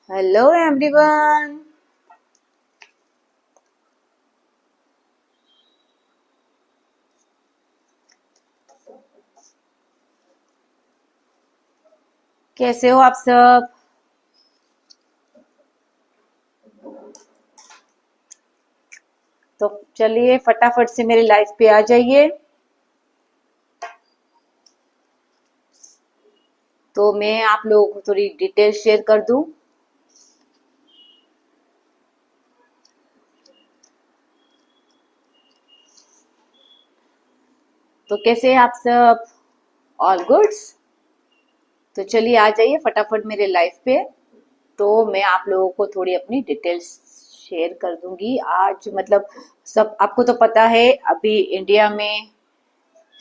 Hello everyone. कैसे हो आप सब? तो चलिए फटाफट से मेरी लाइफ पे आ जाइए। तो मैं आप लोगों को थोड़ी डिटेल शेयर कर दूं। तो कैसे हैं आप सब? All goods. तो चलिए आ जाइए फटाफट मेरे लाइफ पे। तो मैं आप लोगों को थोड़ी अपनी डिटेल्स शेयर कर दूंगी आज। मतलब सब आपको तो पता है अभी इंडिया में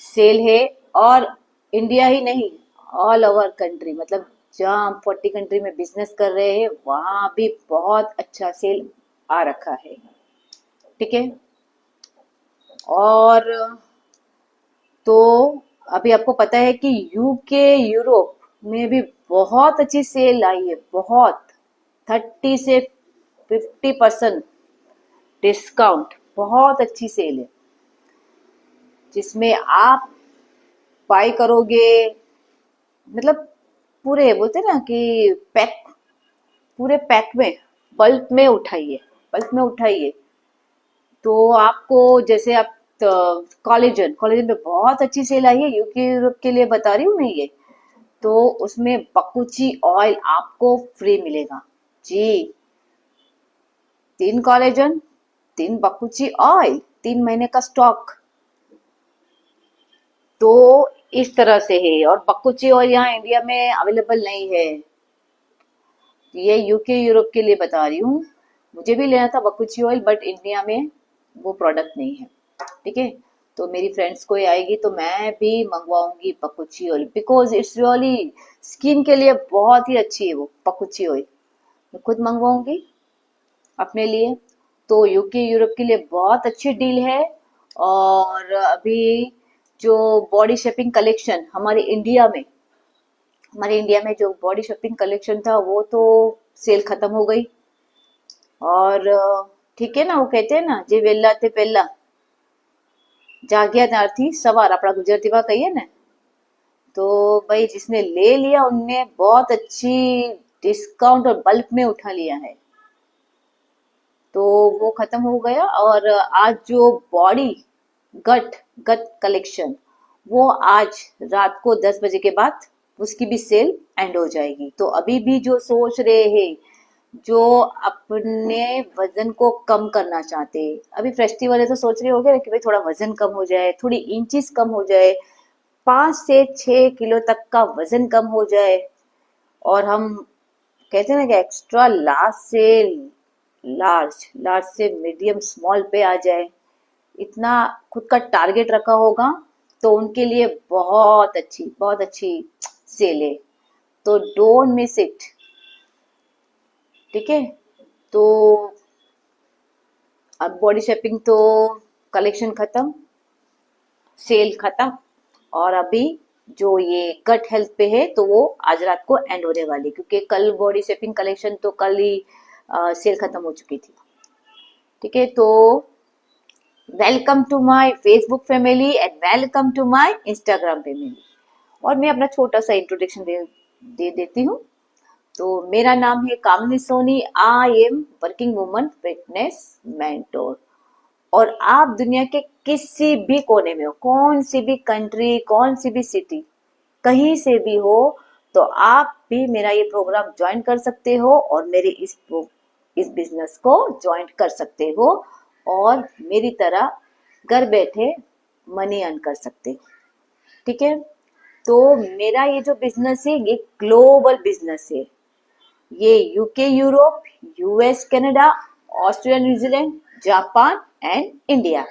सेल है। और इंडिया ही नहीं, ऑल ओवर कंट्री, मतलब जहाँ हम 40 कंट्री में बिजनेस कर रहे हैं वहां भी बहुत अच्छा सेल आ रखा है। ठीक है। और तो अभी आपको पता है कि यूके यूरोप में भी बहुत अच्छी सेल आई है। बहुत 30 से 50% डिस्काउंट, बहुत अच्छी सेल है जिसमें आप बाय करोगे। मतलब पूरे बोलते हैं ना कि पैक, पूरे पैक में बल्क में उठाइए, बल्क में उठाइए। तो आपको जैसे आप कॉलेजन कॉलेजन पे बहुत अच्छी सेल आई है, यूके यूरोप के लिए बता रही हूँ मैं ये। तो उसमें बकुची ऑयल आपको फ्री मिलेगा जी। 3 कॉलेजन, 3 बकुची ऑयल, 3 महीने का स्टॉक। तो इस तरह से है। और बकुची ऑयल यहाँ इंडिया में अवेलेबल नहीं है। ये यूके यूरोप के लिए बता रही हूँ। मुझे भी लेना था बकुची ऑयल बट इंडिया में वो प्रोडक्ट नहीं है। ठीक है। तो मेरी फ्रेंड्स को ये आएगी तो मैं भी मंगवाऊंगी बकुची oil, because it's really skin के लिए बहुत ही अच्छी है वो बकुची ऑयल। मैं खुद मंगवाऊंगी अपने लिए। तो यूके यूरोप के लिए बहुत अच्छी डील है। और अभी जो बॉडी शेपिंग कलेक्शन हमारे इंडिया में जो बॉडी शेपिंग कलेक्शन था वो तो सेल खत्म हो गई। और ठीक है ना, वो कहते हैं ना जे वेला ते पहला जाग्या नारथी सवार, अपना गुजरती बात कही है ना। तो भाई जिसने ले लिया उनने बहुत अच्छी डिस्काउंट और बल्क में उठा लिया है। तो वो खत्म हो गया। और आज जो बॉडी गट गट कलेक्शन, वो आज रात को 10 बजे के बाद उसकी भी सेल एंड हो जाएगी। तो अभी भी जो सोच रहे हैं, जो अपने वजन को कम करना चाहते हैं, अभी फेस्टिवल है तो सोच रहे होंगे कि भाई थोड़ा वजन कम हो जाए, थोड़ी इंचेस कम हो जाए, 5 से 6 किलो तक का वजन कम हो जाए। और हम कहते हैं ना कि एक्स्ट्रा लार्ज से लार्ज, लार्ज से मीडियम स्मॉल पे आ जाए, इतना खुद का टारगेट रखा होगा तो उनके लिए बहुत अच्छी सेल है। तो डोंट मिस इट। ठीक है। तो अब बॉडी शेपिंग तो कलेक्शन खत्म, सेल खत्म। और अभी जो ये गट हेल्थ पे है तो वो आज रात को एंड होने वाली, क्योंकि कल बॉडी शेपिंग कलेक्शन तो कल ही सेल खत्म हो चुकी थी। ठीक है। तो welcome to my Facebook family and welcome to my Instagram family. और मैं अपना छोटा सा इंट्रोडक्शन दे देती हूँ। तो मेरा नाम है Kamini Soni. I am working woman fitness mentor. और आप दुनिया के किसी भी कोने में हो, कौन सी भी कंट्री, कौन सी भी सिटी, कहीं से भी हो, तो आप भी मेरा ये प्रोग्राम ज्वाइन कर सकते हो और मेरे इस बिजनेस को ज्वाइन कर सकते हो। और मेरी तरह घर बैठे मनी अर्न कर सकते हो। ठीक है। तो मेरा ये जो बिजनेस है ये ग्लोबल बिजनेस है। ये UK Europe, US Canada, Australia New Zealand, Japan and India.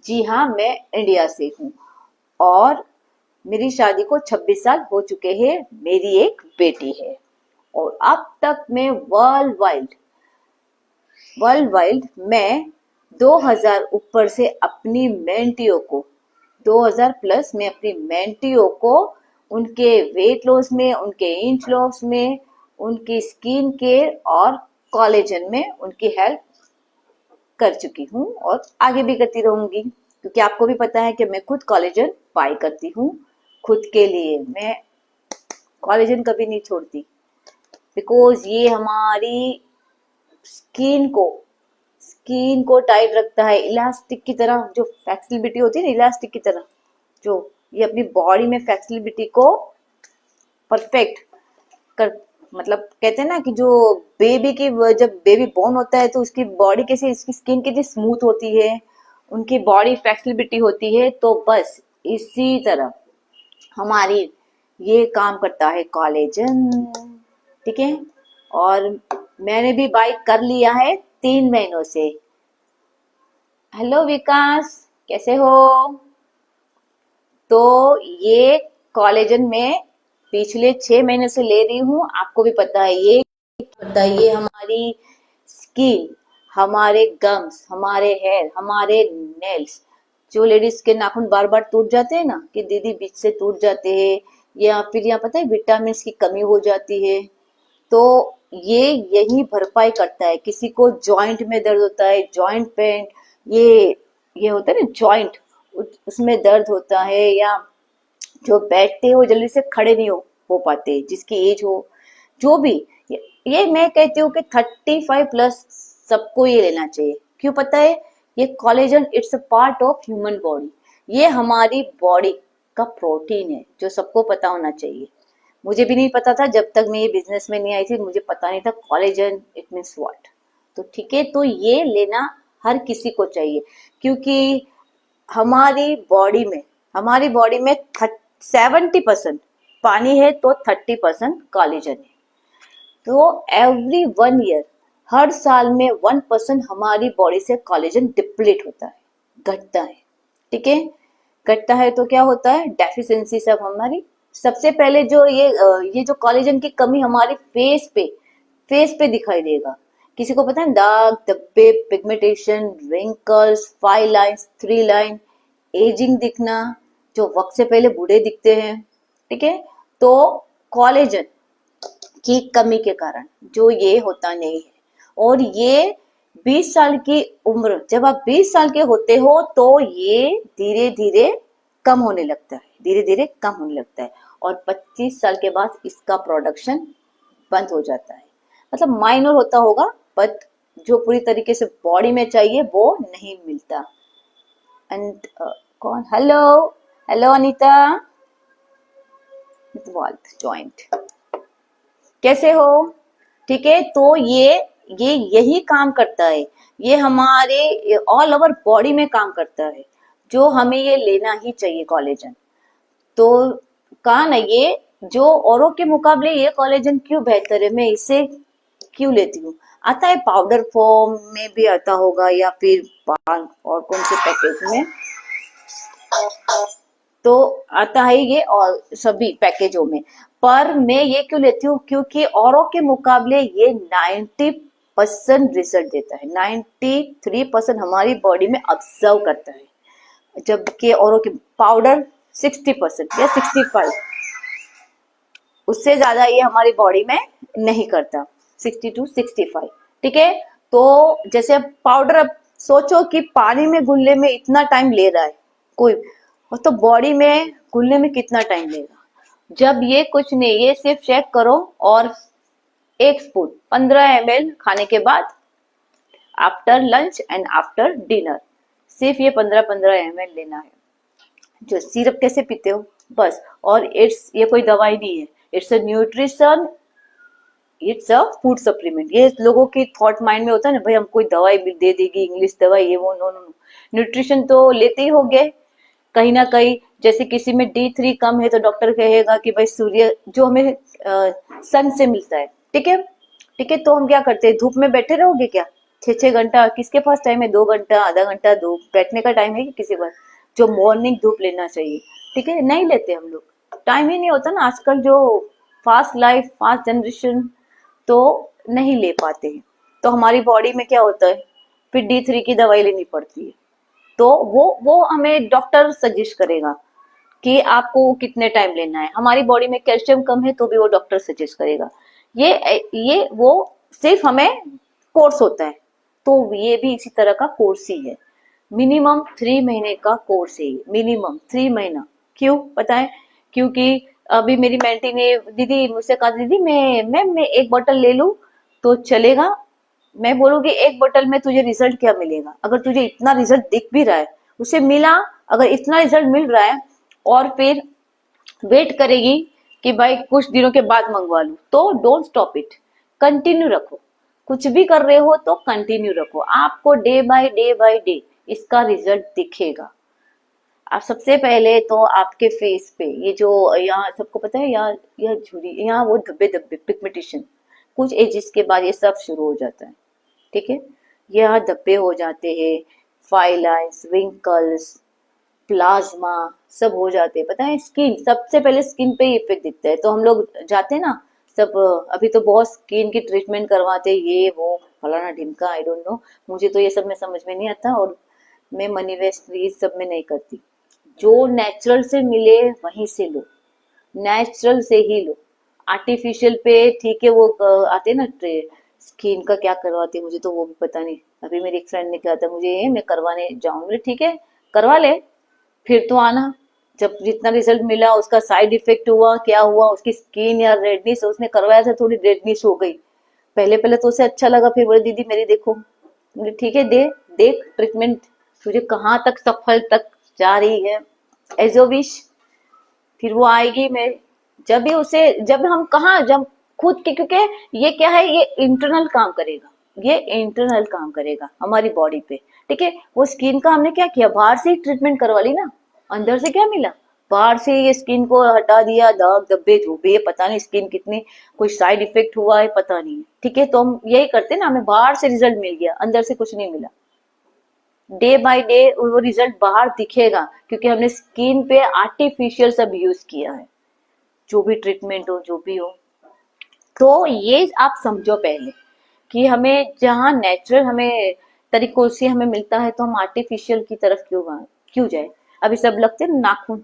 जी हाँ, मैं इंडिया से हूँ। और मेरी शादी को 26 साल हो चुके हैं। मेरी एक बेटी है। और अब तक मैं वर्ल्ड वाइड मैं 2000 ऊपर से अपनी मेंटियों को, 2000 प्लस में अपनी मेंटियों को उनके वेट लॉस में, उनके इंच लॉस में उनकी स्किन केयर और कोलेजन में उनकी हेल्प कर चुकी हूँ और आगे भी करती रहूंगी, क्योंकि आपको भी पता है कि मैं खुद कोलेजन बाय करती हूँ खुद के लिए। मैं कोलेजन कभी नहीं छोड़ती, बिकॉज ये हमारी स्किन को स्किन को टाइट रखता है, इलास्टिक की तरह। जो फ्लेक्सिबिलिटी होती है ना, इलास्टिक की तरह, जो ये अपनी बॉडी में फ्लेक्सिबिलिटी को परफेक्ट कर, मतलब कहते हैं ना कि जो बेबी की, जब बेबी बॉर्न होता है तो उसकी बॉडी कैसे, इसकी स्किन कितनी स्मूथ होती है, उनकी बॉडी फ्लेक्सिबिलिटी होती है, तो बस इसी तरह हमारी ये काम करता है कोलेजन। ठीक है, और मैंने भी बाय कर लिया है 3 महीनों से। हेलो विकास, कैसे हो? तो ये कोलेजन में पिछले 6 महीने से ले रही हूँ। आपको भी पता है ये हमारी स्किन, हमारे गम्स, हमारे हेयर, हमारे नेल्स, जो लेडीज के नाखून बार बार टूट जाते हैं ना, कि दीदी बीच से टूट जाते हैं, या फिर यहाँ पता है विटामिन की कमी हो जाती है, तो ये यही भरपाई करता है। किसी को जॉइंट में दर्द होता है, जॉइंट पेन, ये होता है ना जॉइंट, उसमें दर्द होता है, या जो बैठते हो जल्दी से खड़े नहीं हो पाते, जिसकी एज हो, जो भी, ये मैं कहती हूँ कि 35+ सबको ये लेना चाहिए। क्यों पता है? ये collagen it's a part of human body. ये हमारी बॉडी का प्रोटीन है, जो सबको पता होना चाहिए। मुझे भी नहीं पता था, जब तक मैं ये बिजनेस में नहीं आई थी मुझे पता नहीं था कोलेजन इट मीन्स व्हाट। तो ठीक है, तो ये लेना हर किसी को चाहिए, क्योंकि हमारी बॉडी में 70% पानी है, तो 30% कोलेजन है। तो एवरी 1 ईयर, हर साल में 1% हमारी बॉडी से कोलेजन डिप्लीट होता है, घटता है। ठीक है, घटता है तो क्या होता है? डेफिशिएंसी सब हमारी। सबसे पहले जो ये जो कोलेजन की कमी हमारी फेस पे दिखाई देगा। किसी को पता है? दाग धब्बे, pigmentation, wrinkles, 5 lines, 3 line, ageing दिखना, जो वक्त से पहले बूढ़े दिखते हैं। ठीक है, तो कोलेजन की कमी के कारण जो ये होता नहीं है। और ये 20 साल की उम्र, जब आप 20 साल के होते हो तो ये धीरे धीरे कम होने लगता है, और 25 साल के बाद इसका प्रोडक्शन बंद हो जाता है। मतलब माइनर होता होगा, बट जो पूरी तरीके से बॉडी में चाहिए वो नहीं मिलता। एंड कौन? हेलो हेलो अनीता, जॉइंट, कैसे हो? ठीक है, तो ये यही काम करता है, ये हमारे ऑल ओवर बॉडी में काम करता है, जो हमें ये लेना ही चाहिए कोलेजन। तो कहा ना, ये जो औरों के मुकाबले ये कोलेजन क्यों बेहतर है, मैं इसे क्यों लेती हूँ। आता है पाउडर फॉर्म में भी आता होगा, या फिर और कौन से पैकेज में, तो आता है ये और सभी पैकेजों में। पर मैं ये क्यों लेती हूँ? क्योंकि औरों के मुकाबले ये 90% रिजल्ट देता है, 93% हमारी बॉडी में ऑब्जर्व करता है, जबकि औरों के पाउडर 60% या 65, उससे ज्यादा ये हमारी बॉडी में नहीं करता, 60 to 65। ठीक है, तो जैसे पाउडर, अब सोचो कि पानी में घुलने में इतना टाइम ले रहा है कोई, और तो बॉडी में घुलने में कितना टाइम लेगा। जब ये कुछ नहीं, ये सिर्फ चेक करो, और 1 स्पून 15 ml खाने के बाद, after lunch and after dinner, सिर्फ ये 15-15 ml लेना है। जो सिरप कैसे पीते हो बस। और ये कोई दवाई नहीं है, it's a nutrition, it's a food supplement. ये लोगों के थॉट माइंड में होता है ना, भाई हम कोई दवाई भी दे देगी, इंग्लिश दवाई, ये वो, नो नो नो, न्यूट्रिशन तो लेते ही हो गए कहीं ना कहीं। जैसे किसी में D3 कम है तो डॉक्टर कहेगा कि भाई सूर्य जो हमें सन से मिलता है, ठीक है, ठीक है, तो हम क्या करते हैं? धूप में बैठे रहोगे क्या 6-6 घंटा? किसके पास टाइम है? 2 घंटा, आधा घंटा धूप बैठने का टाइम है कि किसी पास? जो मॉर्निंग धूप लेना चाहिए, ठीक है, नहीं लेते हम लोग, टाइम ही नहीं होता ना आजकल, जो फास्ट लाइफ, फास्ट जनरेशन, तो नहीं ले पाते हैं। तो हमारी बॉडी में क्या होता है, फिर D3 की दवाई लेनी पड़ती है। तो वो हमें डॉक्टर सजेस्ट करेगा कि आपको कितने टाइम लेना है। हमारी बॉडी में कैल्शियम कम है तो भी वो डॉक्टर सजेस्ट करेगा ये वो सिर्फ हमें कोर्स होता है, तो ये भी इसी तरह का कोर्स ही है। मिनिमम 3 महीने का कोर्स है, मिनिमम 3 महीना। क्यों पता है? क्योंकि अभी मेरी मेंटी ने दीदी मुझसे कहा, दीदी मैं एक बोतल ले लूं तो चलेगा? मैं बोलूंगी एक बोतल में तुझे रिजल्ट क्या मिलेगा? अगर तुझे इतना रिजल्ट दिख भी रहा है, उसे मिला, अगर इतना रिजल्ट मिल रहा है और फिर वेट करेगी कि भाई कुछ दिनों के बाद मंगवा लूं, तो डोंट स्टॉप इट, कंटिन्यू रखो। कुछ भी कर रहे हो तो कंटिन्यू रखो, आपको डे बाय डे इसका रिजल्ट दिखेगा। आप सबसे पहले तो आपके फेस पे ये जो यहाँ सबको पता है, यहाँ यह झुर्री, यहाँ वो धब्बे धब्बे पिगमेंटेशन, कुछ एजेस के बाद ये सब शुरू हो जाता है। ठीक है, यहाँ धब्बे हो जाते हैं, फाइलाइंस, विंकल्स, प्लाज्मा सब हो जाते हैं। पता है, स्किन सबसे पहले स्किन पे इफेक्ट दिखता है, तो हम लोग जाते हैं ना सब, अभी तो बहुत स्किन की ट्रीटमेंट करवाते हैं, ये वो फलाना ढिमका, आई डोंट नो, मुझे तो ये सब में समझ में नहीं आता, और मैं मनी वेस्ट ये सब में नहीं करती। जो नेचुरल से मिले वहीं से लो, नेचुरल से ही लो। आर्टिफिशियल पे ठीक है, वो आते ना स्किन का क्या करवाते हैं, मुझे तो वो भी पता नहीं। अभी मेरी एक फ्रेंड ने कहा था मुझे, ये मैं करवाने जाऊंगी, ठीक है करवा ले, फिर तो आना। जब जितना रिजल्ट मिला, उसका साइड इफेक्ट हुआ, क्या हुआ, उसकी स्किन या रेडनेस, उसने करवाया था थोड़ी रेडनेस हो गई, पहले पहले तो उसे अच्छा लगा, फिर बोले दीदी मेरी देखो। बोले ठीक है, दे देख ट्रीटमेंट तुझे कहाँ तक सफल तक जा रही है, एजो विश। फिर वो आएगी, मैं जब भी उसे, जब हम कहा, जब खुद के, क्योंकि ये क्या है, ये इंटरनल काम करेगा, ये इंटरनल काम करेगा हमारी बॉडी पे। ठीक है, वो स्किन का हमने क्या किया, बाहर से ही ट्रीटमेंट करवा ली ना, अंदर से क्या मिला? बाहर से ये स्किन को हटा दिया, दाग धब्बे जो भी है, पता नहीं स्किन कितनी, कोई साइड इफेक्ट हुआ है पता नहीं। ठीक है, तो हम यही करते ना, हमें बाहर से रिजल्ट मिल गया, अंदर से कुछ नहीं मिला। डे बाय डे वो रिजल्ट बाहर दिखेगा, क्योंकि हमने स्किन पे आर्टिफिशियल सब यूज किया है, जो भी ट्रीटमेंट हो, जो भी हो। तो ये आप समझो पहले कि हमें जहाँ नेचुरल हमें तरीकों से हमें मिलता है, तो हम आर्टिफिशियल की तरफ क्यों जाए? अभी सब लगते हैं नाखून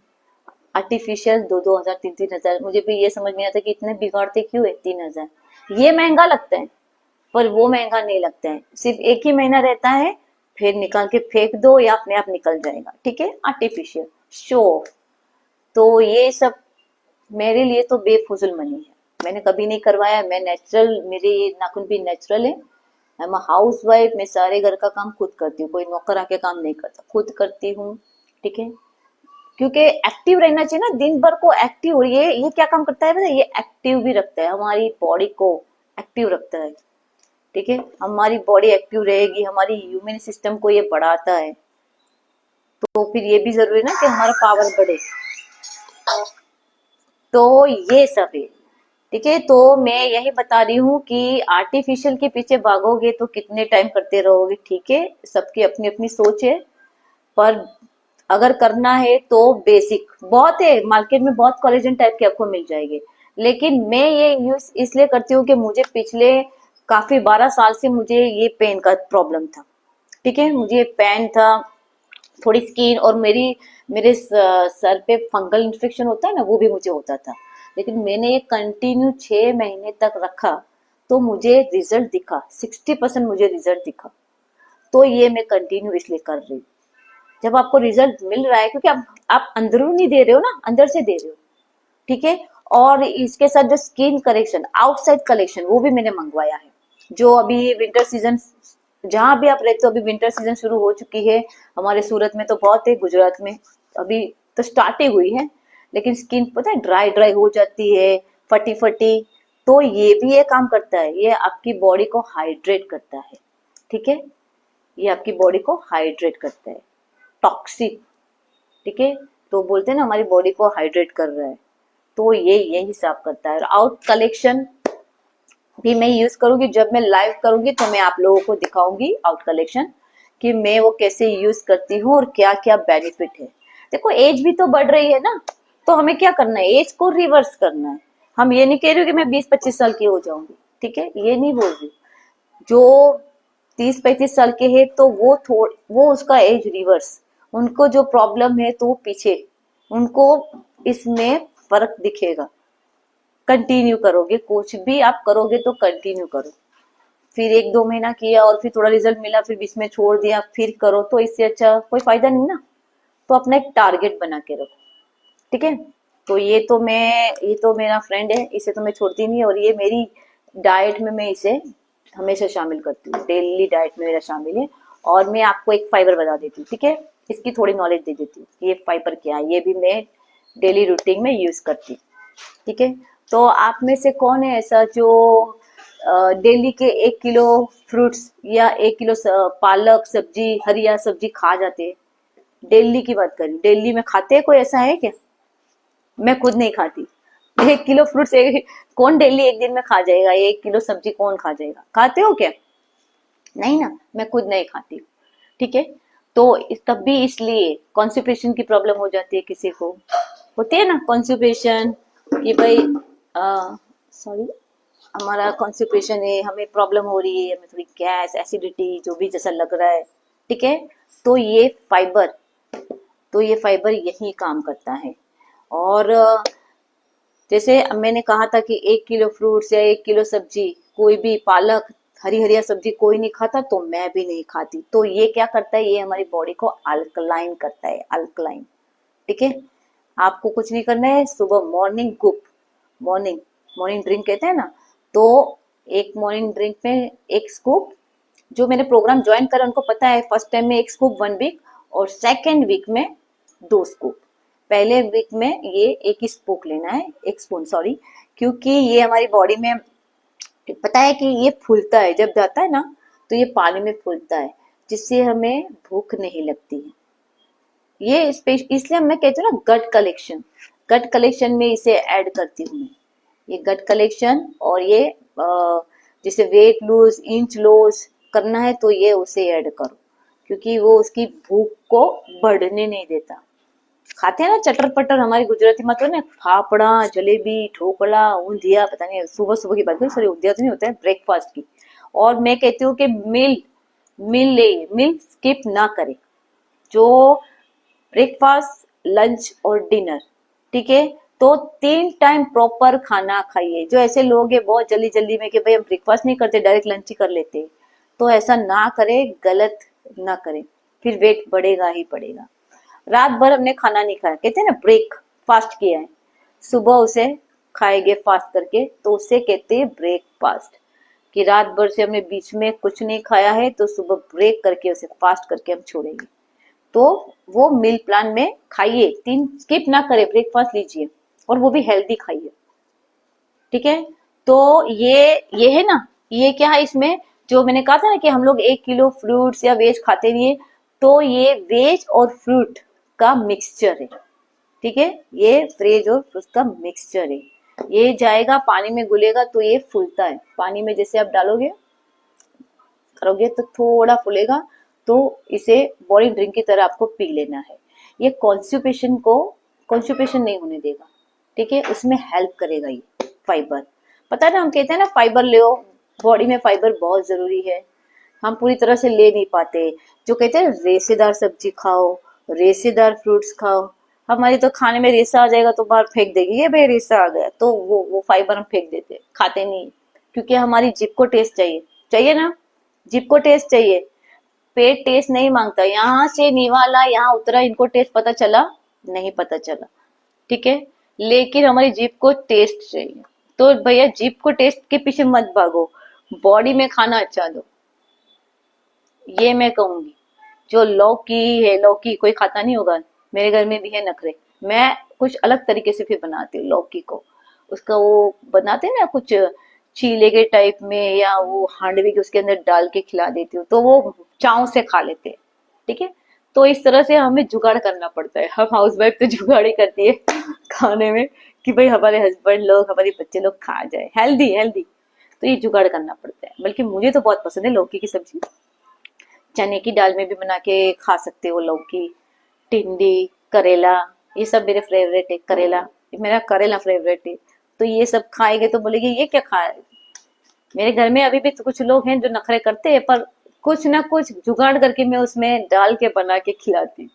आर्टिफिशियल, 2-2 हजार, 3-3 हजार, मुझे भी ये समझ नहीं आता कि इतने बिगाड़ते क्यों है। 3 हजार ये महंगा लगता है, पर वो महंगा नहीं लगता है, सिर्फ एक ही महीना रहता है, फिर निकाल के फेंक दो या अपने आप निकल जाएगा। ठीक है, आर्टिफिशियल शो ऑफ। तो ये सब मेरे लिए तो बेफुजुल मनी है, मैंने कभी नहीं करवाया। मैं नेचुरल, मेरे ये नाखून भी नेचुरल है। आई एम हाउस वाइफ, मैं सारे घर का काम खुद करती हूँ, कोई नौकर आके काम नहीं करता, खुद करती हूँ। ठीक है, क्योंकि एक्टिव रहना चाहिए ना, दिन भर को एक्टिव। ये क्या काम करता है पता है? ये एक्टिव भी रखता है, हमारी बॉडी को एक्टिव रखता है। ठीक है, हमारी बॉडी एक्टिव रहेगी, हमारी इम्यून सिस्टम को ये बढ़ाता है, तो फिर ये भी जरूरी है ना कि हमारा पावर बढ़े। तो ये सब है। ठीक है, तो मैं यही बता रही हूँ कि आर्टिफिशियल के पीछे भागोगे तो कितने टाइम करते रहोगे। ठीक है, सबकी अपनी अपनी सोच है, पर अगर करना है तो बेसिक बहुत है, मार्केट में बहुत कोलेजन टाइप के आपको मिल जाएंगे, लेकिन मैं ये यूज इसलिए करती हूँ कि मुझे पिछले काफी 12 साल से मुझे ये पेन का प्रॉब्लम था। ठीक है, मुझे पेन था, थोड़ी स्किन, और मेरे सर पे फंगल इन्फेक्शन होता है ना, वो भी मुझे होता था, लेकिन मैंने ये कंटिन्यू 6 महीने तक रखा, तो मुझे रिजल्ट दिखा, 60% मुझे रिजल्ट दिखा। तो ये मैं कंटिन्यू इसलिए कर रही हूँ। जब आपको रिजल्ट मिल रहा है, क्योंकि आप अंदरूनी दे रहे हो ना, अंदर से दे रहे हो। ठीक है, और इसके साथ जो स्किन करेक्शन, आउटसाइड कलेक्शन, वो भी मैंने मंगवाया है। जो अभी विंटर सीजन, जहां भी आप रहते हो, अभी विंटर सीजन शुरू हो चुकी है, हमारे सूरत में तो बहुत है, गुजरात में अभी तो स्टार्ट ही हुई है, लेकिन स्किन पता है ड्राई ड्राई हो जाती है, फटी फटी। तो ये भी ये काम करता है, ये आपकी बॉडी को हाइड्रेट करता है। ठीक है, ये आपकी बॉडी को हाइड्रेट करता है, टॉक्सिक। ठीक है, तो बोलते हैं ना हमारी बॉडी को हाइड्रेट कर रहा है, तो ये हिसाब करता है। आउट कलेक्शन भी मैं यूज करूंगी, जब मैं लाइव करूंगी तो मैं आप लोगों को दिखाऊंगी आउट कलेक्शन, कि मैं वो कैसे यूज करती हूँ और क्या क्या बेनिफिट है। देखो एज भी तो बढ़ रही है ना, तो हमें क्या करना है, एज को रिवर्स करना है। हम ये नहीं कह रही कि मैं 20-25 साल की हो जाऊंगी, ठीक है, ये नहीं बोल रही। जो 30-35 साल के है, तो वो उसका एज रिवर्स, उनको जो प्रॉब्लम है तो वो पीछे, उनको इसमें फर्क दिखेगा। कंटिन्यू करोगे, कुछ भी आप करोगे तो कंटिन्यू करो। फिर 1-2 महीना किया और फिर थोड़ा रिजल्ट मिला, फिर बीच में छोड़ दिया, फिर करो, तो इससे अच्छा कोई फायदा नहीं ना। तो अपना एक टारगेट बना के रखो, ठीक है। तो ये तो मेरा फ्रेंड है, इसे तो मैं छोड़ती नहीं, और ये मेरी डाइट में मैं इसे हमेशा शामिल करती हूँ, डेली डाइट में मेरा शामिल है। और मैं आपको एक फाइबर बता देती हूँ, ठीक है, इसकी थोड़ी नॉलेज दे देती हूँ। ये फाइबर क्या है, ये भी मैं डेली रूटीन में यूज करती हूँ, ठीक है। तो आप में से कौन है ऐसा जो डेली के 1 किलो फ्रूट्स या 1 किलो पालक सब्जी, हरिया सब्जी खा जाते हैं? डेली की बात करें, डेली में खाते हैं? कोई ऐसा है क्या? मैं खुद नहीं खाती। 1 किलो फ्रूट्स कौन डेली एक दिन में खा जाएगा? 1 किलो सब्जी कौन खा जाएगा? खाते हो क्या? नहीं ना, मैं खुद नहीं खाती, ठीक है। तो तब भी इसलिए कॉन्स्टिपेशन की प्रॉब्लम हो जाती है, किसी को होती है ना कॉन्स्टिपेशन, कि भाई सॉरी हमारा कॉन्स्टिपेशन है, हमें प्रॉब्लम हो रही है, हमें थोड़ी गैस, एसिडिटी, जो भी जैसा लग रहा है, ठीक है। तो ये फाइबर यही काम करता है। और जैसे मैंने कहा था कि 1 किलो फ्रूट्स या 1 किलो सब्जी, कोई भी पालक, हरी हरिया सब्जी कोई नहीं खाता, तो मैं भी नहीं खाती। तो ये क्या करता है, ये हमारी बॉडी को अल्कलाइन करता है, अल्कलाइन, ठीक है। आपको कुछ नहीं करना है, सुबह मॉर्निंग मॉर्निंग ड्रिंक कहते हैं ना, तो एक मॉर्निंग ड्रिंक में 1 स्कूप, जो मैंने प्रोग्राम ज्वाइन करा उनको पता है, फर्स्ट टाइम में 1 स्कूप 1 वीक, और सेकेंड वीक में 2 स्कूप। पहले वीक में ये 1 ही स्पूक लेना है, 1 स्पून सॉरी, क्योंकि ये हमारी बॉडी में पता है कि ये फूलता है, जब जाता है ना तो ये पानी में फूलता है, जिससे हमें भूख नहीं लगती है। ये इसलिए मैं कहती हूँ ना, गट कलेक्शन में इसे ऐड करती हूँ मैं, ये गट कलेक्शन। और ये जैसे वेट लूज, इंच लॉस करना है तो ये उसे ऐड करो, क्योंकि वो उसकी भूख को बढ़ने नहीं देता। खाते हैं ना चटर पटर, हमारी गुजराती में तो ना फाफड़ा, जलेबी, ढोकला, ऊंधिया, पता नहीं सुबह सुबह की बात करें, सॉरी ऊंधिया तो नहीं होता है, ब्रेकफास्ट की। और मैं कहती हूँ कि मील स्किप ना करे, जो ब्रेकफास्ट, लंच और डिनर, ठीक है। तो 3 टाइम प्रॉपर खाना खाइए। जो ऐसे लोग हैं बहुत जल्दी जल्दी में कि भाई हम ब्रेकफास्ट नहीं करते, डायरेक्ट लंच ही कर लेते, तो ऐसा ना करे, गलत ना करें, फिर वेट बढ़ेगा ही बढ़ेगा। रात भर हमने खाना नहीं खाया, कहते हैं ना ब्रेक फास्ट किया है, सुबह उसे खाएंगे फास्ट करके, तो उसे कहते हैं ब्रेकफास्ट। कि रात भर से हमने बीच में कुछ नहीं खाया है, तो सुबह ब्रेक करके उसे फास्ट करके हम छोड़ेंगे। तो वो मील प्लान में खाइए, 3 स्किप ना करे, ब्रेकफास्ट लीजिए, और वो भी हेल्दी खाइए, ठीक है। तो ये है ना, ये क्या है इसमें, जो मैंने कहा था ना कि हम लोग 1 किलो फ्रूट्स या वेज खाते नहीं है, तो ये वेज और फ्रूट का मिक्सचर है, ठीक है। ये वेज और फ्रूट का मिक्सचर है, ये जाएगा पानी में घुलेगा, तो ये फूलता है पानी में, जैसे आप डालोगे करोगे तो थोड़ा फूलेगा, तो इसे बॉडी ड्रिंक की तरह आपको पी लेना है। ये कॉन्स्टिपेशन नहीं होने देगा, ठीक है, उसमें हेल्प करेगा ये फाइबर। पता है ना, हम कहते हैं ना फाइबर ले, बॉडी में फाइबर बहुत जरूरी है, हम पूरी तरह से ले नहीं पाते। जो कहते हैं रेशेदार सब्जी खाओ, रेशेदार फ्रूट्स खाओ, हमारी तो खाने में रेशा आ जाएगा तो बाहर फेंक देगी, ये भाई रेशा आ गया, तो वो फाइबर हम फेंक देते, खाते नहीं, क्योंकि हमारी जीभ को टेस्ट चाहिए, चाहिए ना, जीभ को टेस्ट चाहिए, पेट टेस्ट नहीं मांगता। यहाँ से निवाला यहाँ उतरा, इनको टेस्ट पता चला नहीं, पता चला, ठीक है, लेकिन हमारी जीभ को टेस्ट चाहिए। तो भैया जीभ को टेस्ट के पीछे मत भागो, बॉडी में खाना अच्छा दो, ये मैं कहूंगी। जो लौकी है, लौकी कोई खाता नहीं होगा, मेरे घर में भी है नखरे, मैं कुछ अलग तरीके से फिर बनाती हूँ लौकी को, उसका वो बनाते हैं ना कुछ चीले के टाइप में, या वो हांडवी के उसके अंदर डाल के खिला देती हूँ, तो वो चाव से खा लेते हैं, ठीक है। तो इस तरह से हमें जुगाड़ करना पड़ता है, हम हाउस वाइफ तो जुगाड़ ही करती है खाने में, कि भाई हमारे हस्बैंड लोग, हमारे बच्चे लोग खा जाए हेल्दी हेल्दी, तो ये जुगाड़ करना पड़ता है। बल्कि मुझे तो बहुत पसंद है लौकी की सब्जी, चने की दाल में भी बना के खा सकते हो लौकी, टिंडी, करेला, ये सब मेरे फेवरेट है। करेला, मेरा करेला फेवरेट है, तो ये सब खाएंगे तो बोलेंगे ये क्या खा है। मेरे घर में अभी भी तो कुछ लोग हैं जो नखरे करते हैं, पर कुछ ना कुछ जुगाड़ करके मैं उसमें डाल के बना के खिलाती हूँ,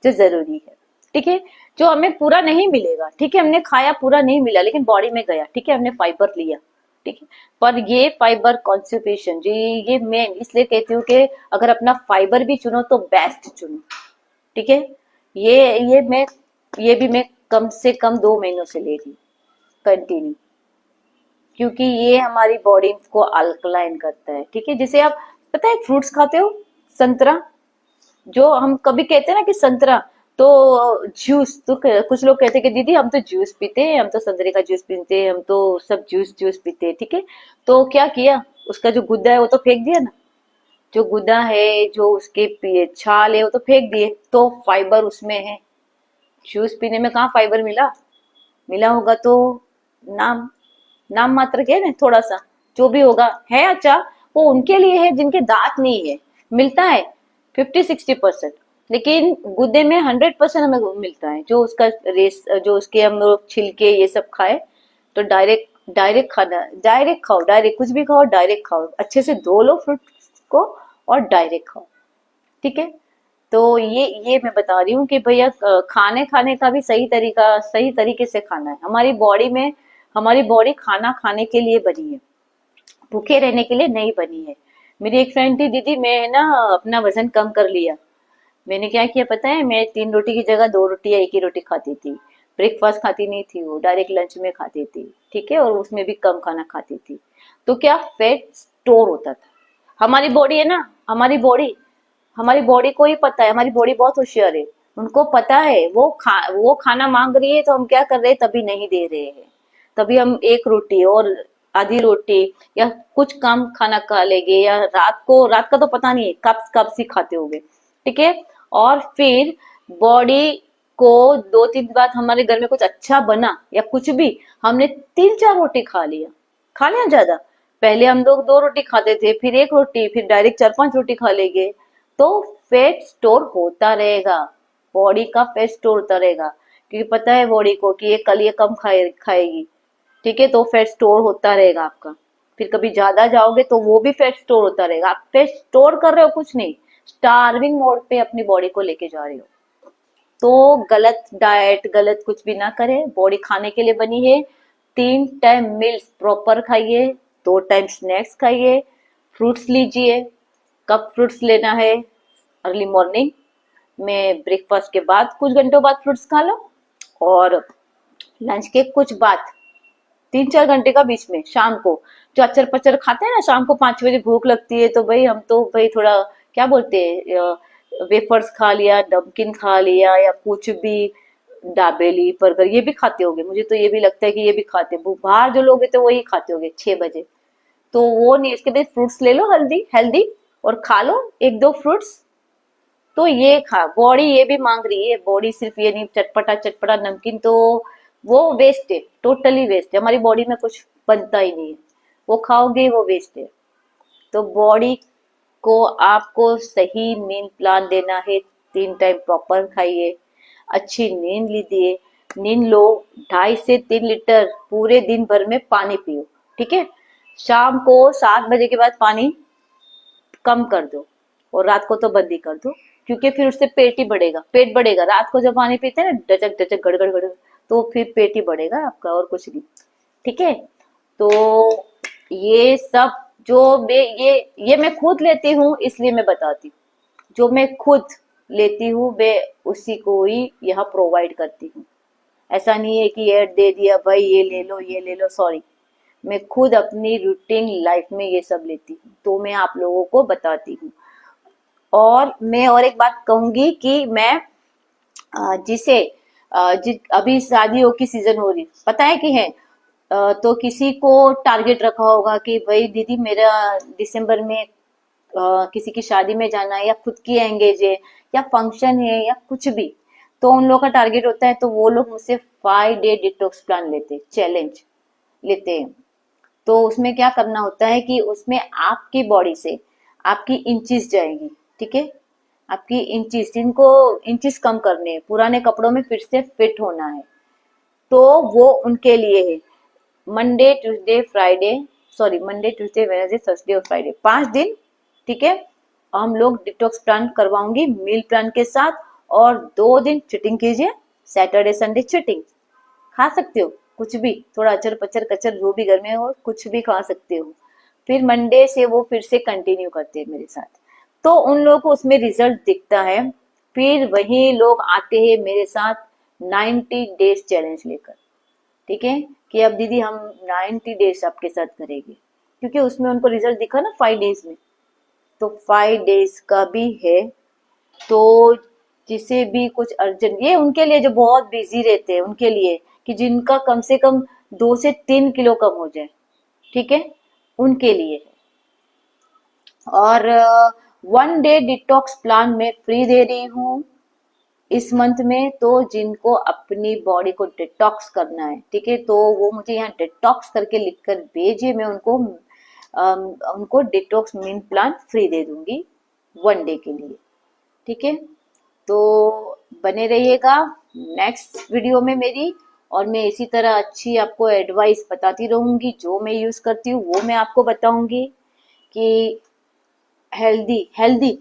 जो जरूरी है, ठीक है। जो हमें पूरा नहीं मिलेगा, ठीक है, हमने खाया पूरा नहीं मिला लेकिन बॉडी में गया, ठीक है, हमने फाइबर लिया, ठीक है, पर ये फाइबर कॉन्स्टिपेशन जी, ये मैं इसलिए कहती हूँ कि अगर अपना फाइबर भी चुनो तो बेस्ट चुनो, ठीक है। ये भी मैं कम से कम 2 महीनों से ले रही कंटिन्यू, क्योंकि ये हमारी बॉडी को अल्कलाइन करता है, ठीक है। जैसे आप पता है फ्रूट्स खाते हो, संतरा, जो हम कभी कहते हैं ना कि संतरा तो जूस, तो कुछ लोग कहते हैं कि दीदी हम तो जूस पीते हैं, हम तो संतरे का जूस पीते हैं, हम तो सब जूस जूस पीते हैं, ठीक है। तो क्या किया, उसका जो गुद्दा है वो तो फेंक दिया ना, जो गुद्दा है, जो उसके छाल है वो तो फेंक दिए, तो फाइबर उसमें है। जूस पीने में कहाँ फाइबर मिला, मिला होगा तो नाम नाम मात्र के ना, थोड़ा सा जो भी होगा है अच्छा, वो उनके लिए है जिनके दांत नहीं है, मिलता है 50-60%, लेकिन गुद्दे में 100% हमें मिलता है। जो उसका रेस, जो उसके हम लोग छिलके ये सब खाए, तो डायरेक्ट डायरेक्ट खाना, डायरेक्ट खाओ, डायरेक्ट कुछ भी खाओ, डायरेक्ट खाओ, अच्छे से धो लो फ्रूट को और डायरेक्ट खाओ, ठीक है। तो ये मैं बता रही हूँ कि भैया खाने खाने का भी सही तरीका, सही तरीके से खाना है। हमारी बॉडी में, हमारी बॉडी खाना खाने के लिए बनी है, भूखे रहने के लिए नहीं बनी है। मेरी एक फ्रेंड थी, दीदी मैं ना अपना वजन कम कर लिया, मैंने क्या किया पता है, मैं 3 रोटी की जगह 2 रोटी या 1 ही रोटी खाती थी, ब्रेकफास्ट खाती नहीं थी, वो डायरेक्ट लंच में खाती थी, ठीक है, और उसमें भी कम खाना खाती थी। तो क्या फैट स्टोर होता था। हमारी बॉडी है ना, हमारी बॉडी को ही पता है, हमारी बॉडी बहुत होशियार है, उनको पता है वो खाना मांग रही है, तो हम क्या कर रहे हैं, तभी नहीं दे रहे हैं, तभी हम 1 रोटी और आधी रोटी या कुछ कम खाना खा लेंगे, या रात का तो पता नहीं है कब सी खाते होंगे, ठीक है। और फिर बॉडी को 2-3 बार हमारे घर में कुछ अच्छा बना या कुछ भी, हमने 3-4 रोटी खा लिया ज्यादा। पहले हम लोग 2 रोटी खाते थे, फिर 1 रोटी, फिर डायरेक्ट 4-5 रोटी खा लेंगे, तो फैट स्टोर होता रहेगा, बॉडी का फैट स्टोर होता रहेगा, क्योंकि पता है बॉडी को कि ये कल ये कम खाएगी, ठीक है, तो फैट स्टोर होता रहेगा आपका। फिर कभी ज्यादा जाओगे तो वो भी फैट स्टोर होता रहेगा, आप फैट स्टोर कर रहे हो कुछ नहीं, स्टार्विंग मोड पे अपनी बॉडी को लेके जा रहे हो। तो गलत डाइट, गलत कुछ भी ना करें, बॉडी खाने के लिए बनी है। 3 टाइम मील्स प्रॉपर खाइए, 2 टाइम स्नैक्स खाइए, फ्रूट्स लीजिए। कब फ्रूट्स लेना है, अर्ली मॉर्निंग में ब्रेकफास्ट के बाद कुछ घंटों बाद फ्रूट्स खा लो, और लंच के कुछ बाद 3-4 घंटे का बीच में शाम को, जो अचर पचर खाते हैं ना, शाम को 5 बजे भूख लगती है, तो भाई हम तो भाई थोड़ा क्या बोलते हैं, वेफर्स खा लिया, नमकीन खा लिया, या कुछ भी दाबेली बर्गर ये भी खाते होंगे, मुझे तो ये भी लगता है कि ये भी खाते हैं, बाहर जो लोग हैं तो वही खाते होंगे 6 बजे। तो वो नहीं, इसके बाद फ्रूट्स ले लो, हेल्दी हेल्दी, और खा लो 1-2 फ्रूट्स। तो ये खा, बॉडी ये भी मांग रही है, बॉडी सिर्फ ये नहीं चटपटा चटपटा नमकीन, तो वो वेस्ट है, टोटली वेस्ट है, हमारी बॉडी में कुछ बनता ही नहीं है, वो खाओगे वो वेस्ट है। तो बॉडी को आपको सही नींद प्लान देना है, 3 टाइम प्रॉपर खाइए, अच्छी नींद लीजिए, नींद लो, 2.5 से 3 लीटर पूरे दिन भर में पानी पियो, ठीक है। शाम को 7 बजे के बाद पानी कम कर दो, और रात को तो बंद ही कर दो, क्योंकि फिर उससे पेट बढ़ेगा, रात को जब पानी पीते हैं ना डचक डचक गड़गड़ गड़गड़, तो फिर पेट ही बढ़ेगा आपका, और कुछ नहीं, ठीक है। तो ये सब जो ये मैं खुद लेती हूँ, इसलिए मैं बताती हूँ, जो मैं खुद लेती हूँ मैं उसी को ही यहाँ प्रोवाइड करती हूँ। ऐसा नहीं है कि ऐड दे दिया भाई ये ले लो, सॉरी, मैं खुद अपनी रूटीन लाइफ में ये सब लेती हूँ, तो मैं आप लोगों को बताती हूँ। और मैं और एक बात कहूंगी कि मैं जिसे अभी शादियों की सीजन हो रही, पता है कि है, तो किसी को टारगेट रखा होगा कि भाई दीदी मेरा दिसंबर में किसी की शादी में जाना है, या खुद की एंगेज है, या फंक्शन है, या कुछ भी, तो उन लोगों का टारगेट होता है, तो वो लोग मुझसे 5 डे डिटॉक्स प्लान लेते, चैलेंज लेते हैं। तो उसमें क्या करना होता है कि उसमें आपकी बॉडी से आपकी इंचेस जाएंगी, ठीक है, आपकी इंचेस, जिनको इंचेस कम करने हैं, पुराने कपड़ों में फिर से फिट होना है, तो वो उनके लिए है। Monday Tuesday Friday, sorry Monday Tuesday Wednesday Thursday और फ्राइडे, 5 दिन, ठीक है, हम लोग डिटॉक्स प्लान करवाऊंगी मील प्लान के साथ, और 2 दिन चिटिंग कीजिए, सैटरडे संडे चीटिंग, खा सकते हो कुछ भी, थोड़ा अचर पचर कचर जो भी घर में हो कुछ भी खा सकते हो। फिर मंडे से वो फिर से कंटिन्यू करते हैं मेरे साथ, तो उन लोगों को उसमें रिजल्ट दिखता है। फिर वही लोग आते हैं मेरे साथ 90 डेज चैलेंज लेकर, ठीक है, कि अब दीदी हम 90 डेज आपके साथ करेंगे, क्योंकि उसमें उनको रिजल्ट दिखा ना 5 डेज में। तो 5 डेज का भी है। तो जिसे भी कुछ अर्जेंट, ये उनके लिए जो बहुत बिजी रहते हैं उनके लिए, कि जिनका कम से कम 2 से 3 किलो कम हो जाए, ठीक है, उनके लिए है। और 1 डे डिटॉक्स प्लान में फ्री दे रही हूँ इस मंथ में। तो जिनको अपनी बॉडी को डिटॉक्स करना है, ठीक है, तो वो मुझे यहाँ डिटॉक्स करके लिखकर भेजिए, मैं उनको डिटॉक्स मील प्लान फ्री दे दूंगी 1 डे के लिए, ठीक है। तो बने रहिएगा नेक्स्ट वीडियो में मेरी, और मैं इसी तरह अच्छी आपको एडवाइस बताती रहूंगी, जो मैं यूज करती हूँ वो मैं आपको बताऊंगी कि हेल्दी हेल्दी,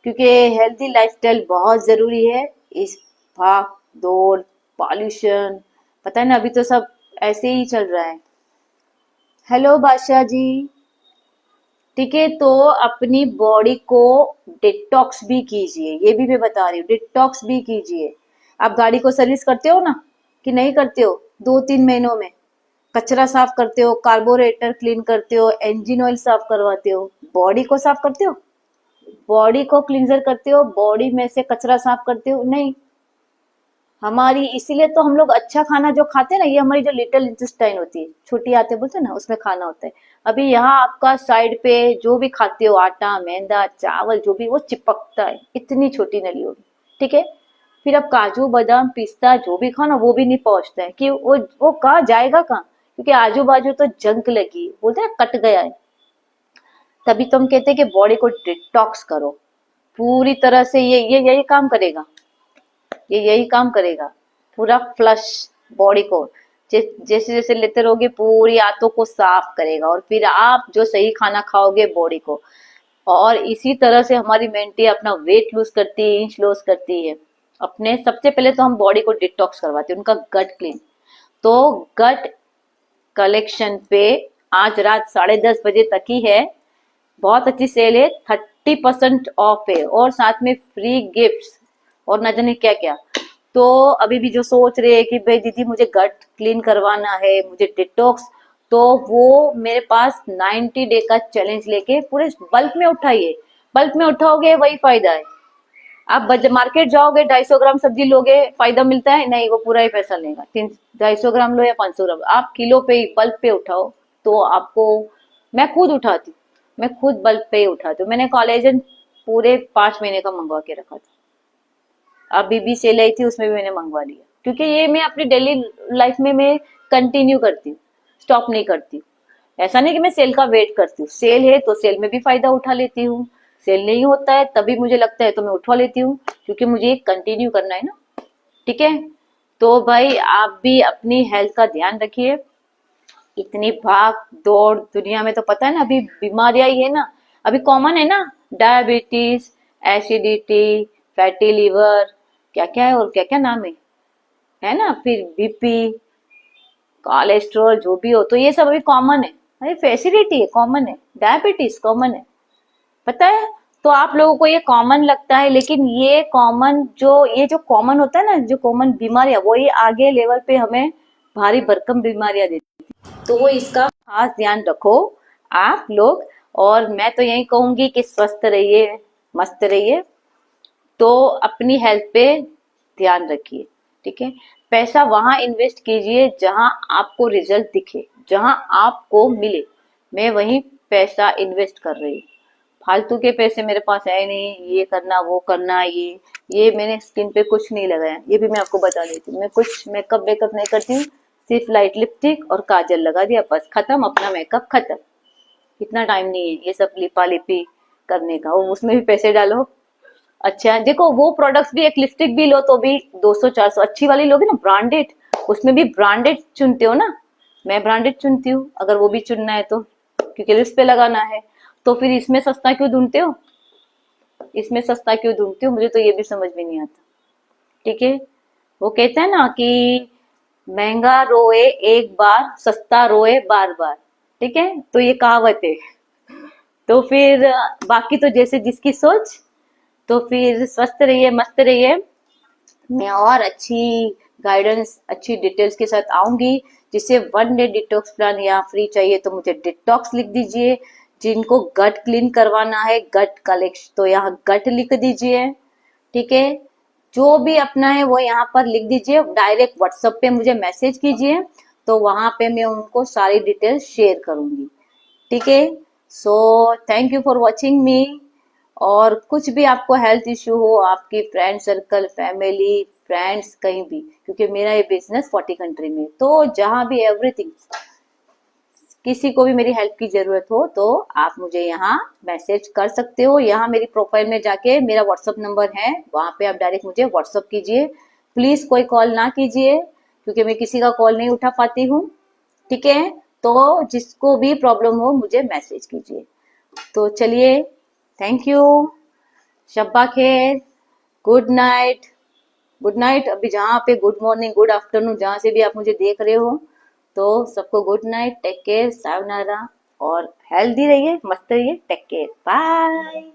क्योंकि हेल्दी लाइफस्टाइल बहुत जरूरी है इस भाग दौड़ पॉल्यूशन, पता है ना, अभी तो सब ऐसे ही चल रहा है। हेलो बादशाह जी, ठीक है, तो अपनी बॉडी को डिटॉक्स भी कीजिए, ये भी मैं बता रही हूँ, डिटॉक्स भी कीजिए। आप गाड़ी को सर्विस करते हो ना, कि नहीं करते हो? 2-3 महीनों में कचरा साफ करते हो, कार्बोरेटर क्लीन करते हो, इंजन ऑयल साफ करवाते हो, बॉडी को साफ करते हो? बॉडी को क्लींजर करते हो, बॉडी में से कचरा साफ करते हो? नहीं। हमारी इसीलिए तो हम लोग अच्छा खाना जो खाते हैं ना, ये हमारी जो लिटिल इंटेस्टाइन होती है, छोटी आते बोलते हैं ना, उसमें खाना होता है। अभी यहाँ आपका साइड पे जो भी खाते हो, आटा मैदा चावल जो भी, वो चिपकता है, इतनी छोटी नली होगी, ठीक है। फिर अब काजू बादाम पिस्ता जो भी खाओ ना, वो भी नहीं पहुंचता है, कि वो कहाँ जाएगा कहाँ, क्योंकि आजू बाजू तो जंक लगी है, बोलते हैं कट गया है। तभी तो हम कहते हैं कि बॉडी को डिटॉक्स करो पूरी तरह से, ये यही काम करेगा, ये यही काम करेगा, पूरा फ्लश बॉडी को, जैसे जैसे लेते रहोगे पूरी आंतों को साफ करेगा, और फिर आप जो सही खाना खाओगे बॉडी को, और इसी तरह से हमारी मेंटी अपना वेट लूज करती है, इंच लॉस करती है अपने। सबसे पहले तो हम बॉडी को डिटॉक्स करवाते हैं, उनका गट क्लीन। तो गट कलेक्शन पे आज रात 10:30 बजे तक ही है, बहुत अच्छी सेल है, 30% ऑफ है, और साथ में फ्री गिफ्ट्स और न जाने क्या क्या। तो अभी भी जो सोच रहे हैं कि भाई दीदी मुझे गट क्लीन करवाना है, मुझे डिटॉक्स, तो वो मेरे पास 90 डे का चैलेंज लेके पूरे बल्क में उठाइए। बल्क में उठाओगे वही फायदा है। आप मार्केट जाओगे 250 ग्राम सब्जी लोगे, फायदा मिलता है? नहीं, वो पूरा ही पैसा लेगा। 250 ग्राम लो या 500 ग्राम, आप किलो पे ही बल्क पे उठाओ तो आपको, मैं खुद उठाती हूँ, मैं खुद बल्क पे ही उठाती हूँ। मैंने कॉलेजन पूरे 5 महीने का मंगवा के रखा था, अभी भी सेल आई थी उसमें भी मैंने मंगवा लिया, क्योंकि ये मैं अपनी डेली लाइफ में मैं कंटिन्यू करती हूँ, स्टॉप नहीं करती हूँ। ऐसा नहीं कि मैं सेल का वेट करती हूँ, सेल है तो सेल में भी फायदा उठा लेती हूँ, सेल नहीं होता है तभी मुझे लगता है तो मैं उठवा लेती हूँ, क्योंकि मुझे कंटिन्यू करना है ना, ठीक है। तो भाई आप भी अपनी हेल्थ का ध्यान रखिए। इतनी भाग दौड़ दुनिया में, तो पता है ना अभी बीमारियां ही है ना, अभी कॉमन है ना, डायबिटीज, एसिडिटी, फैटी लिवर, क्या क्या है और क्या क्या नाम है ना, फिर बीपी, कोलेस्ट्रॉल जो भी हो, तो ये सब अभी कॉमन है। अरे फैसिलिटी है, कॉमन है, डायबिटीज कॉमन है, पता है। तो आप लोगों को ये कॉमन लगता है, लेकिन ये कॉमन ये जो कॉमन होता है ना, जो कॉमन बीमारियां, वो ये आगे लेवल पे हमें भारी भरकम बीमारियां देती है। तो वो इसका खास ध्यान रखो आप लोग। और मैं तो यही कहूंगी कि स्वस्थ रहिए, मस्त रहिए, तो अपनी हेल्थ पे ध्यान रखिए, ठीक है। पैसा वहां इन्वेस्ट कीजिए जहां आपको रिजल्ट दिखे, जहां आपको मिले। मैं वहीं पैसा इन्वेस्ट कर रही हूँ, फालतू के पैसे मेरे पास है नहीं, ये करना वो करना, ये मैंने स्किन पे कुछ नहीं लगाया, ये भी मैं आपको बता देती हूँ। मैं कुछ मेकअप वेकअप नहीं करती हूँ, सिर्फ लाइट लिपस्टिक और काजल लगा दिया, बस खत्म, अपना मेकअप खत्म। इतना टाइम नहीं है ये सब लिपा लिपी करने का, वो उसमें भी पैसे डालो। अच्छा देखो, वो प्रोडक्ट्स भी, एक लिपस्टिक भी लो तो भी 200-400, अच्छी वाली लोगे ना ब्रांडेड, उसमें भी ब्रांडेड चुनते हो ना, मैं ब्रांडेड चुनती हूँ अगर वो भी चुनना है तो, क्योंकि लिस्ट पे लगाना है। तो फिर इसमें सस्ता क्यों ढूंढते हो, इसमें सस्ता क्यों ढूंढते हो, मुझे तो ये भी समझ में नहीं आता, ठीक है। वो कहते हैं ना कि महंगा रोए एक बार, सस्ता रोए बार बार। ठीक है, तो ये कहावत है। तो फिर बाकी तो जैसे जिसकी सोच। तो फिर स्वस्थ रहिए, मस्त रहिए। मैं और अच्छी गाइडेंस, अच्छी डिटेल्स के साथ आऊंगी। जिसे 1 डे डिटॉक्स प्लान या फ्री चाहिए तो मुझे डिटॉक्स लिख दीजिए। जिनको गट क्लीन करवाना है, गट कलेक्शन, तो यहाँ गट लिख दीजिए। ठीक है, जो भी अपना है वो यहाँ पर लिख दीजिए। डायरेक्ट व्हाट्सएप पे मुझे मैसेज कीजिए, तो वहां पे मैं उनको सारी डिटेल्स शेयर करूंगी। ठीक है, so thank you for watching मी। और कुछ भी आपको हेल्थ इश्यू हो, आपकी फ्रेंड सर्कल, फैमिली, फ्रेंड्स, कहीं भी, क्योंकि मेरा ये बिजनेस 40 कंट्री में, तो जहां भी एवरीथिंग, किसी को भी मेरी हेल्प की जरूरत हो तो आप मुझे यहाँ मैसेज कर सकते हो। यहाँ मेरी प्रोफाइल में जाके मेरा व्हाट्सअप नंबर है, वहां पे आप डायरेक्ट मुझे व्हाट्सअप कीजिए। प्लीज कोई कॉल ना कीजिए, क्योंकि मैं किसी का कॉल नहीं उठा पाती हूँ। ठीक है, तो जिसको भी प्रॉब्लम हो मुझे मैसेज कीजिए। तो चलिए, थैंक यू, शब्बा खैर, गुड नाइट। Good night. अभी जहाँ पे गुड मॉर्निंग, गुड आफ्टरनून, जहां से भी आप मुझे देख रहे हो, तो सबको गुड नाइट, टेक केयर, सायोनारा। और हेल्दी रहिए, मस्त रहिए, टेक केयर, बाय।